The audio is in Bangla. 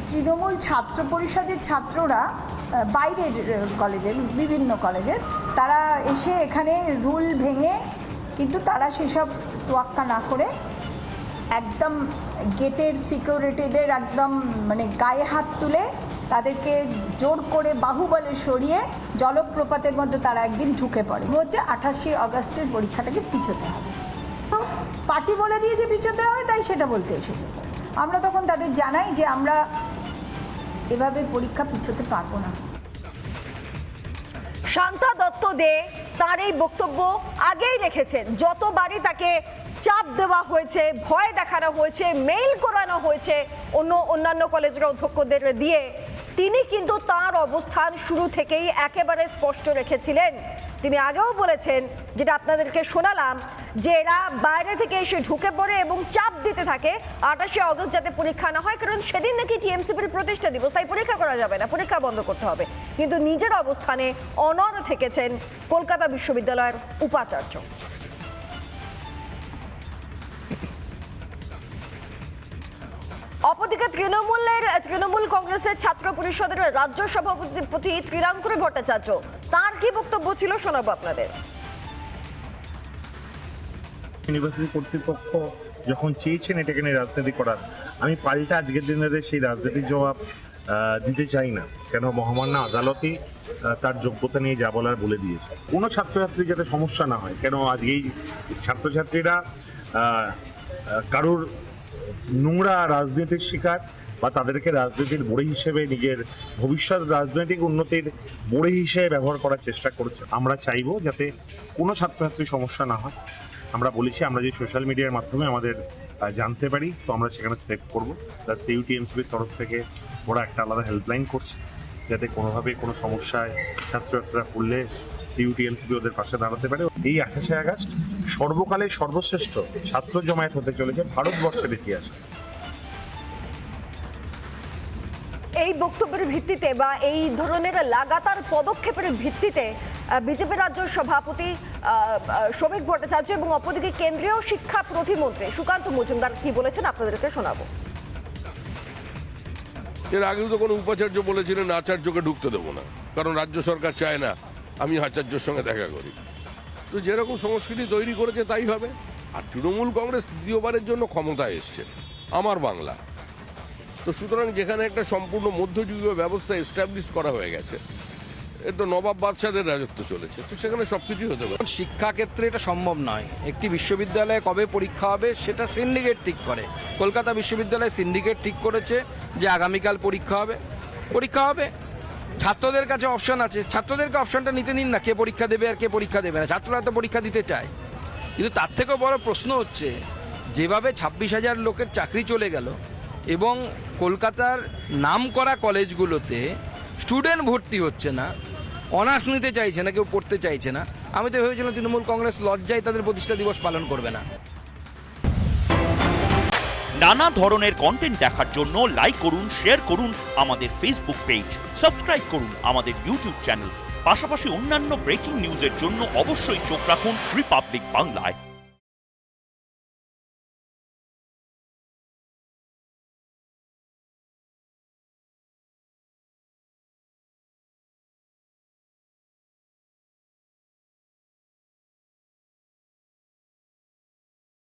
তৃণমূল ছাত্র পরিষদের ছাত্ররা বাইরের কলেজের বিভিন্ন কলেজের তারা এসে এখানে রুল ভেঙে, কিন্তু তারা সেসব তোয়াক্কা না করে একদম গেটের সিকিউরিটিদের একদম মানে গায়ে হাত তুলে তাদেরকে জোর করে বাহুবলে সরিয়ে জলপ্রপাতের মধ্যে তারা একদিন ঢুকে পড়ে। হচ্ছে 28 আগস্টের পরীক্ষাটাকে পিছোতে হবে। তো পার্টি বলে দিয়েছে পিছোতে হবে, তাই সেটা বলতে এসেছে। আমরা তখন তাদের জানাই যে আমরা এভাবে পরীক্ষা পিছোতে পারবো না। শান্তা দত্ত দে তার এই বক্তব্য আগেই রেখেছেন, যতবারই তাকে চাপ দেওয়া হয়েছে, ভয় দেখানো হয়েছে, মেইল করানো হয়েছে অন্যান্য কলেজের অধ্যক্ষদের দিয়ে, তিনি কিন্তু তার অবস্থান শুরু থেকেই একেবারে স্পষ্ট রেখেছিলেন। তিনি আগেও বলেছেন, যেটা আপনাদেরকে শোনালাম, যে এরা বাইরে থেকে এসে ঢুকে পড়ে এবং চাপ দিতে থাকে 28 আগস্ট যাতে পরীক্ষা না হয়, কারণ সেদিন নাকি টিএমসিপির প্রতিষ্ঠা দিবস, তাই পরীক্ষা করা যাবে না, পরীক্ষা বন্ধ করতে হবে। কিন্তু নিজের অবস্থানে অনড় থেকেছেন কলকাতা বিশ্ববিদ্যালয়ের উপাচার্য। অপরদিকে তৃণমূল কংগ্রেসের ছাত্র পরিষদের রাজ্য সভাপতি ত্রিরাঙ্কুর ভট্টাচার্য, তার কি বক্তব্য ছিল শোনাবো আপনাদের। ইউনিভার্সিটি কর্তৃপক্ষ যখন চেয়েছেন এটাকে নিয়ে রাজনীতি করার, আমি পাল্টা আজকের দিনে সেই রাজনীতির জবাব দিতে চাই না। কেন, মহামান্য আদালতই তার যোগ্যতা নিয়ে যা বলার বলে দিয়েছে। কোনো ছাত্রছাত্রী যাতে সমস্যা না হয়, কেন আজকেই ছাত্রছাত্রীরা কারোর নোংরা রাজনীতির শিকার বা তাদেরকে রাজনীতির বড়ি হিসেবে, নিজের ভবিষ্যৎ রাজনৈতিক উন্নতির বড়ি হিসেবে ব্যবহার করার চেষ্টা করছে। আমরা চাইবো যাতে কোনো ছাত্রছাত্রীর সমস্যা না হয়। আমরা বলেছি, আমরা যে সোশ্যাল মিডিয়ার মাধ্যমে আমাদের জানতে পারি, তো আমরা সেখানে স্টেপ করবো। প্লাস ইউটিএমসির তরফ থেকে ওরা একটা আলাদা হেল্পলাইন করছে, যাতে কোনোভাবে কোনো সমস্যায় ছাত্রছাত্রীরা পড়লে ইউটিএমসি ওদের পাশে দাঁড়াতে পারে। এই 28 আগস্ট সর্বকালের সর্বশ্রেষ্ঠ ছাত্র জমায়েত হতে চলেছে ভারতবর্ষের ইতিহাসে। এই বক্তব্যের ভিত্তিতে বা এই ধরনের লাগাতার পদক্ষেপের ভিত্তিতে বিজেপি রাজ্য সভাপতি শ্রমিক ভট্টাচার্য এবং অপরদিকে কেন্দ্রীয় শিক্ষা প্রতিমন্ত্রী সুকান্ত মজুমদার কি বলেছেন আপনাদেরকে শোনাবো। এর আগেও তো কোনো উপাচার্য বলেছিলেন আচার্যকে ঢুকতে দেবো না, কারণ রাজ্য সরকার চায় না আমি আচার্যের সঙ্গে দেখা করি। তো যেরকম সংস্কৃতি তৈরি করেছে তাই হবে। আর তৃণমূল কংগ্রেস তৃতীয়বারের জন্য ক্ষমতায় এসছে আমার বাংলা, তো সুতরাং যেখানে একটা সম্পূর্ণ মধ্যযুগীয় ব্যবস্থা এস্টাবলিশ করা হয়ে গেছে, এ তো নবাব বাদশাদের রাজত্ব চলেছে, তো সেখানে সব কিছুই হতে পারে। শিক্ষাক্ষেত্রে এটা সম্ভব নয়। একটি বিশ্ববিদ্যালয়ে কবে পরীক্ষা হবে সেটা সিন্ডিকেট ঠিক করে। কলকাতা বিশ্ববিদ্যালয় সিন্ডিকেট ঠিক করেছে যে আগামীকাল পরীক্ষা হবে। ছাত্রদের কাছে অপশন আছে, ছাত্রদেরকে অপশনটা নিতে নিন না, কে পরীক্ষা দেবে আর কে পরীক্ষা দেবে না। ছাত্ররা তো পরীক্ষা দিতে চায়, কিন্তু তার থেকেও বড় প্রশ্ন হচ্ছে যেভাবে 26,000 লোকের চাকরি চলে গেল এবং কলকাতার নামকরা কলেজগুলোতে স্টুডেন্ট ভর্তি হচ্ছে না, অনার্স নিতে চাইছে না, কেউ পড়তে চাইছে না। আমি তো ভেবেছিলাম তৃণমূল কংগ্রেস লজ্জায় তাদের প্রতিষ্ঠা দিবস পালন করবে না। নানা ধরনের কন্টেন্ট দেখার জন্য লাইক করুন, শেয়ার করুন আমাদের ফেসবুক পেজ, সাবস্ক্রাইব করুন আমাদের ইউটিউব চ্যানেল। পাশাপাশি অন্যান্য ব্রেকিং নিউজের জন্য অবশ্যই চোখ রাখুন রিপাবলিক বাংলায়।